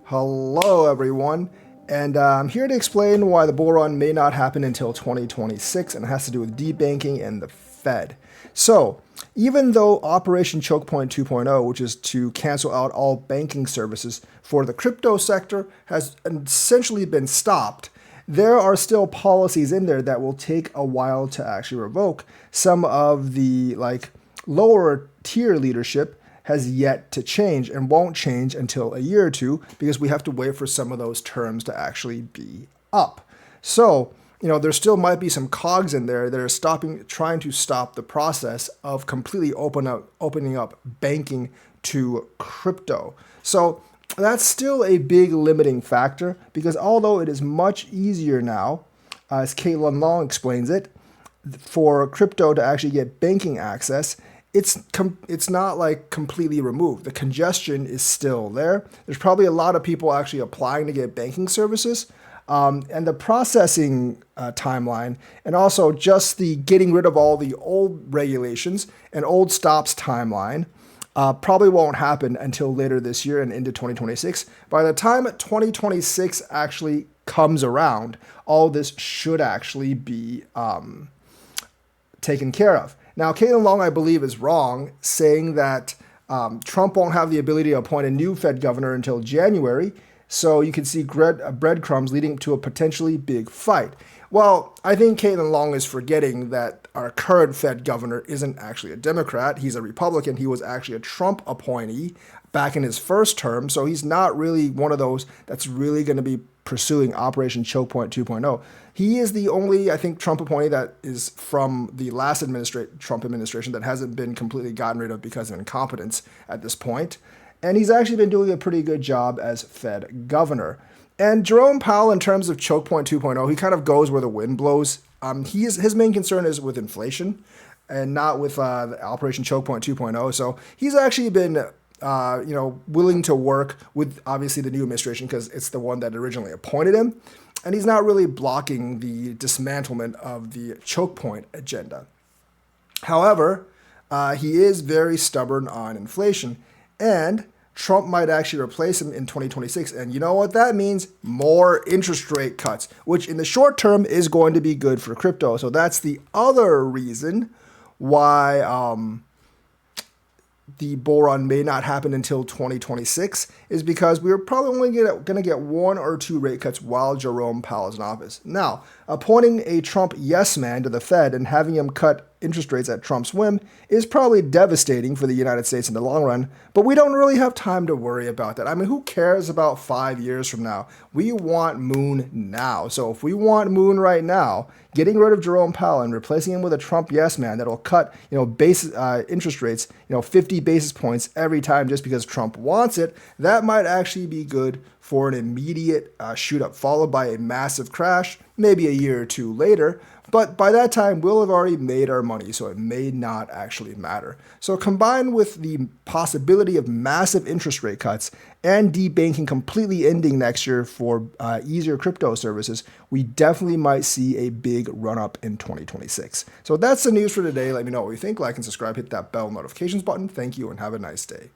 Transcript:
Hello, everyone, and I'm here to explain why the bull run may not happen until 2026, and it has to do with debanking and the Fed. So, even though Operation Choke Point 2.0, which is to cancel out all banking services for the crypto sector, has essentially been stopped, there are still policies in there that will take a while to actually revoke. Some of the lower tier leadership has yet to change and won't change until a year or two because we have to wait for some of those terms to actually be up. So, there still might be some cogs in there that are trying to stop the process of completely opening up banking to crypto. So that's still a big limiting factor because although it is much easier now, as Caitlin Long explains it, for crypto to actually get banking access, it's not like completely removed. The congestion is still there. There's probably a lot of people actually applying to get banking services. And the processing timeline, and also just the getting rid of all the old regulations and old stops timeline probably won't happen until later this year and into 2026. By the time 2026 actually comes around, all this should actually be taken care of. Now, Caitlin Long, I believe, is wrong, saying that Trump won't have the ability to appoint a new Fed governor until January, so you can see breadcrumbs leading to a potentially big fight. Well, I think Caitlin Long is forgetting that our current Fed governor isn't actually a Democrat. He's a Republican. He was actually a Trump appointee back in his first term, so he's not really one of those that's really going to be pursuing Operation Choke Point 2.0. He is the only, I think, Trump appointee that is from the last Trump administration that hasn't been completely gotten rid of because of incompetence at this point. And he's actually been doing a pretty good job as Fed governor. And Jerome Powell, in terms of Choke Point 2.0, he kind of goes where the wind blows. His main concern is with inflation and not with the Operation Choke Point 2.0. So he's actually been willing to work with, obviously, the new administration because it's the one that originally appointed him. And he's not really blocking the dismantlement of the choke point agenda. However, he is very stubborn on inflation, and Trump might actually replace him in 2026. And you know what that means? More interest rate cuts, which in the short term is going to be good for crypto. So that's the other reason why the bull run may not happen until 2026 is because we're probably only going to get one or two rate cuts while Jerome Powell is in office. Now, appointing a Trump yes man to the Fed and having him cut interest rates at Trump's whim is probably devastating for the United States in the long run, but we don't really have time to worry about that. I mean, who cares about 5 years from now? We want Moon now. So if we want Moon right now, getting rid of Jerome Powell and replacing him with a Trump yes man that'll cut, interest rates, 50 basis points every time just because Trump wants it, that might actually be good for an immediate shoot up followed by a massive crash, maybe a year or two later. But by that time, we'll have already made our money, so it may not actually matter. So combined with the possibility of massive interest rate cuts and debanking completely ending next year for easier crypto services, we definitely might see a big run-up in 2026. So that's the news for today. Let me know what you think. Like and subscribe. Hit that bell notifications button. Thank you, and have a nice day.